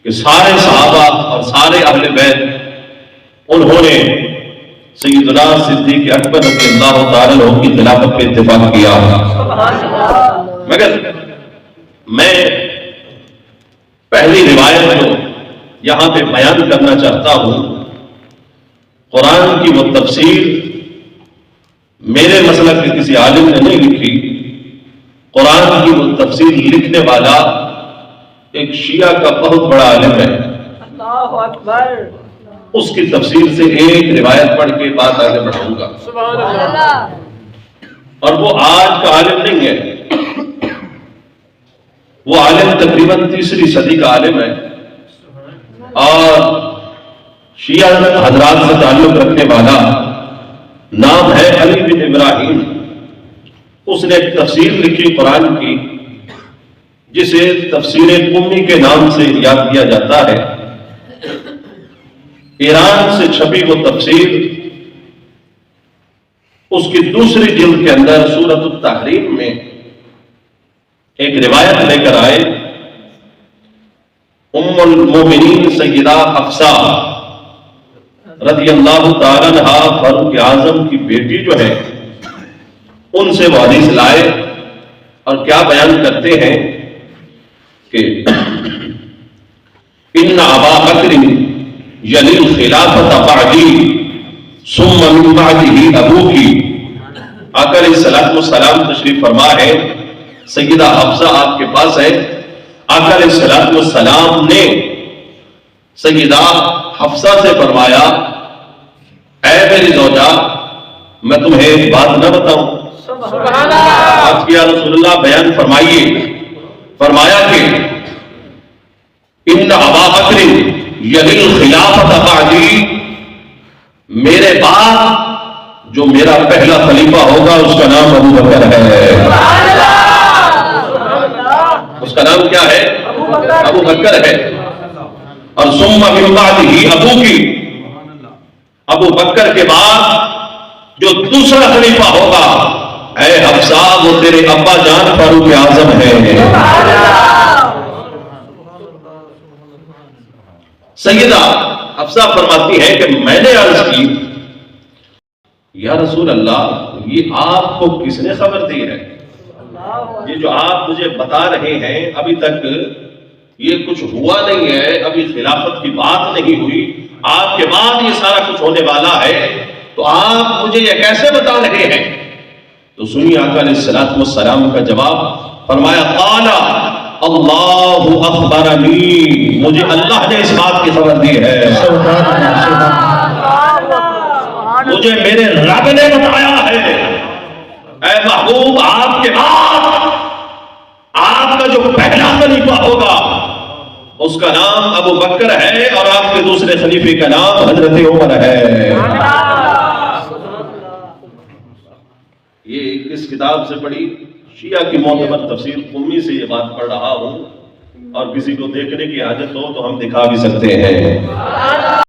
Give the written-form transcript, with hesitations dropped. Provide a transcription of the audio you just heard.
کہ سارے صحابہ اور سارے اہل بیت انہوں نے سیدنا صدیق اکبر رضی اللہ تعالی عنہ کی خلافت پہ اتفاق کیا. مگر میں پہلی روایت جو یہاں پہ بیان کرنا چاہتا ہوں، قرآن کی وہ تفسیر میرے مسلک کے کسی عالم نے نہیں لکھی. قرآن کی وہ تفسیر لکھنے والا ایک شیعہ کا بہت بڑا عالم ہے. اللہ اکبر. اس کی تفسیر سے ایک روایت پڑھ کے بات آگے بڑھاؤں گا. سبحان اللہ. اور وہ آج کا عالم نہیں ہے، وہ عالم تقریباً 3 صدی کا عالم ہے اور شیعہ حضرات سے تعلق رکھنے والا. نام ہے علی بن ابراہیم. اس نے ایک تفسیر لکھی قرآن کی جسے تفسیر قمی کے نام سے یاد کیا جاتا ہے. ایران سے چھپی وہ تفسیر اس کی دوسری جلد کے اندر سورۃ التحریم میں ایک روایت لے کر آئے. ام المومنین سیدہ حفصہ رضی اللہ تعالی عنہ فاروق اعظم کی بیٹی جو ہے، ان سے وہ حدیث لائے اور کیا بیان کرتے ہیں کہ ان ابا بکر یلی الخلافۃ بعدی ثم من بعدہ ابوکی. آقا علیہ الصلوۃ والسلام تشریف فرما ہے، سیدہ حفصہ آپ کے پاس ہے. آقا علیہ الصلوۃ والسلام نے سیدہ حفصہ سے فرمایا، اے میری زوجہ، میں تمہیں ایک بات نہ بتاؤں؟ سبحان اللہ. آپ کی یا رسول اللہ بیان فرمائیے. فرمایا کہ ان ابا بکر یلی الخلافۃ بعدی، میرے بعد جو میرا پہلا خلیفہ ہوگا اس کا نام ابو بکر ہے. اس کا نام کیا ہے؟ ابو بکر ہے. اور ثم من بعدہ ابوکی، ابو بکر کے بعد جو دوسرا خلیفہ ہوگا اے حفصہ وہ تیرے ابا جان فاروق اعظم ہے. سیدہ حفصہ فرماتی ہے کہ میں نے عرض کی، یا رسول اللہ، یہ آپ کو کس نے خبر دی ہے؟ یہ جو آپ مجھے بتا رہے ہیں ابھی تک یہ کچھ ہوا نہیں ہے، ابھی خلافت کی بات نہیں ہوئی، آپ کے بعد یہ سارا کچھ ہونے والا ہے، تو آپ مجھے یہ کیسے بتا رہے ہیں؟ تو سنیے آقا علیہ الصلوۃ والسلام کا جواب. فرمایا قال اللہ اخبرنی، مجھے اللہ نے اس بات کی خبر دی ہے، مجھے میرے رب نے بتایا ہے. اے محبوب، آپ کے بعد آپ کا جو پہلا خلیفہ ہوگا اس کا نام ابو بکر ہے اور آپ کے دوسرے خلیفے کا نام حضرت عمر ہے. یہ کس کتاب سے پڑھی؟ شیعہ کی معتبر تفسیر قمی سے یہ بات پڑھ رہا ہوں، اور کسی کو دیکھنے کی حاجت ہو تو ہم دکھا بھی سکتے ہیں.